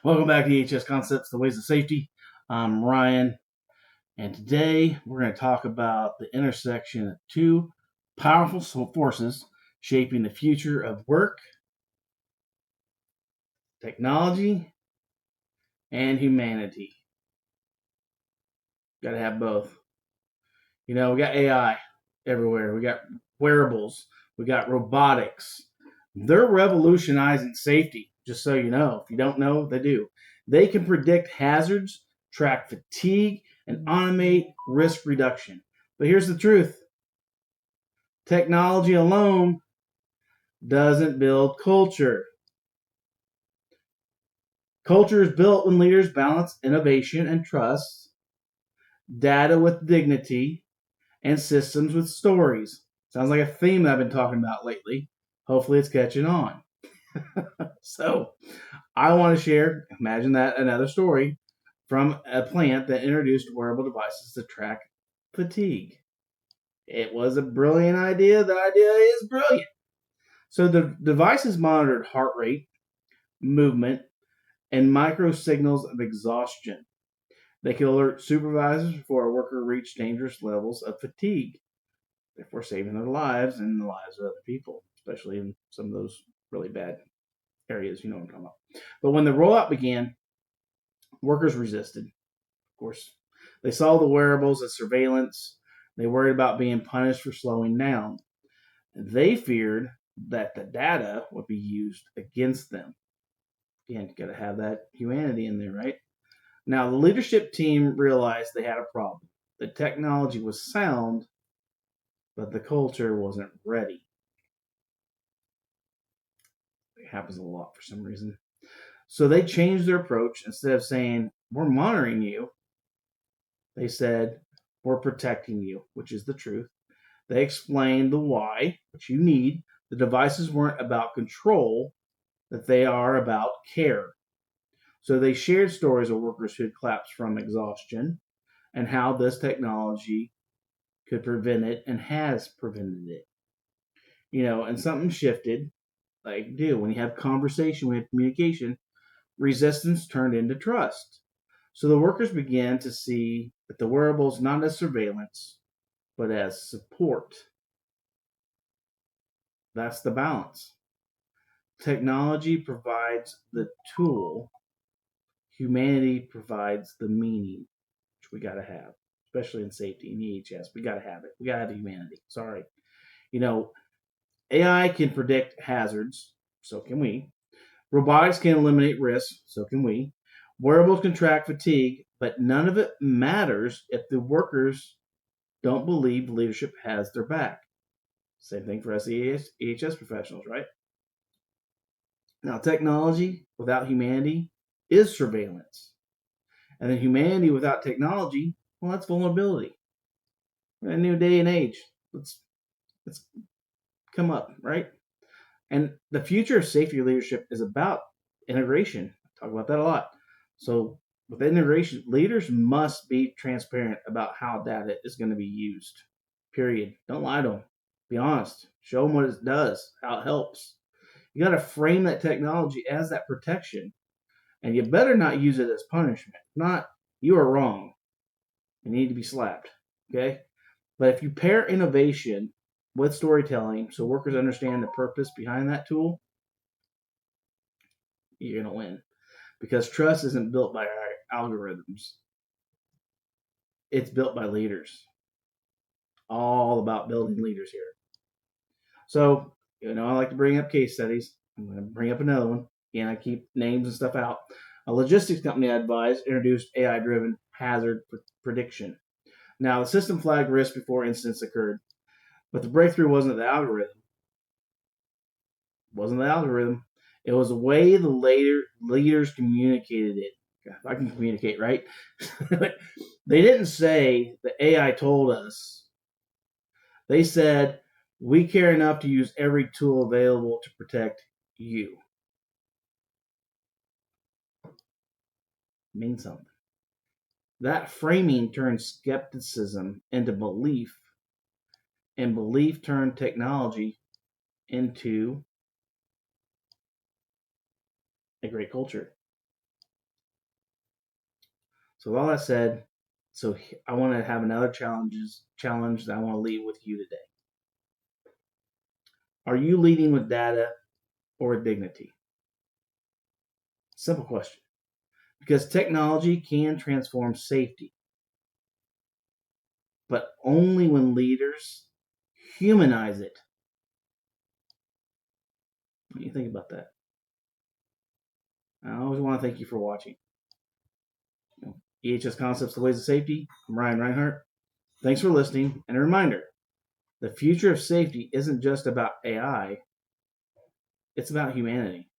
Welcome back to EHS Concepts, the Ways of Safety. I'm Ryan, and today we're going to talk about the intersection of two powerful forces shaping the future of work, technology, and humanity. Got to have both. You know, we got AI everywhere. We got wearables. We got robotics. They're revolutionizing safety, just so you know. If you don't know, they do. They can predict hazards, track fatigue, and automate risk reduction. But here's the truth. Technology alone doesn't build culture. Culture is built when leaders balance innovation and trust, data with dignity, and systems with stories. Sounds like a theme I've been talking about lately. Hopefully it's catching on. So, I want to share, imagine that, another story from a plant that introduced wearable devices to track fatigue. It was a brilliant idea. The idea is brilliant. So the devices monitored heart rate, movement, and micro signals of exhaustion. They could alert supervisors before a worker reached dangerous levels of fatigue, therefore saving their lives and the lives of other people, especially in some of those really bad areas, you know what I'm talking about. But when the rollout began, workers resisted. Of course, they saw the wearables as surveillance. They worried about being punished for slowing down. They feared that the data would be used against them. Again, you got to have that humanity in there, right? Now, the leadership team realized they had a problem. The technology was sound, but the culture wasn't ready. It happens a lot for some reason. So they changed their approach. Instead of saying, we're monitoring you, they said, we're protecting you, which is the truth. They explained the why, which you need. The devices weren't about control, that they are about care. So they shared stories of workers who had collapsed from exhaustion and how this technology could prevent it and has prevented it. You know, and something shifted, like do when you have conversation, when you have communication, resistance turned into trust. So the workers began to see that the wearables not as surveillance, but as support. That's the balance. Technology provides the tool, humanity provides the meaning, which we got to have, especially in safety and EHS. We got to have it. We got to have humanity. Sorry. You know, AI can predict hazards, so can we. Robotics can eliminate risk, so can we. Wearables can track fatigue, but none of it matters if the workers don't believe leadership has their back. Same thing for us EHS professionals, right? Now, technology without humanity is surveillance. And then humanity without technology, well, that's vulnerability. We're in a new day and age. Let's come up, right? And the future of safety leadership is about integration. I talk about that a lot. So with integration, leaders must be transparent about how data is going to be used. Period. Don't lie to them. Be honest. Show them what it does, how it helps. You got to frame that technology as that protection. And you better not use it as punishment. Not, you are wrong. You need to be slapped. Okay? But if you pair innovation with storytelling so workers understand the purpose behind that tool, you're going to win. Because trust isn't built by our algorithms. It's built by leaders. All about building leaders here. So, you know, I like to bring up case studies. I'm going to bring up another one. And I keep names and stuff out. A logistics company I advised introduced AI-driven hazard prediction. Now, the system flagged risk before incidents occurred. But the breakthrough wasn't the algorithm. It was the way the leaders communicated it. God, I can communicate, right? They didn't say the AI told us. They said, we care enough to use every tool available to protect you. Means something. That framing turned skepticism into belief, and belief turned technology into a great culture. So with all that said, I want to have another challenge that I want to leave with you today. Are you leading with data or dignity? Simple question. Because technology can transform safety, but only when leaders humanize it. What do you think about that? I always want to thank you for watching. EHS Concepts, The Ways of Safety. I'm Ryan Rinehart. Thanks for listening. And a reminder, the future of safety isn't just about AI. It's about humanity.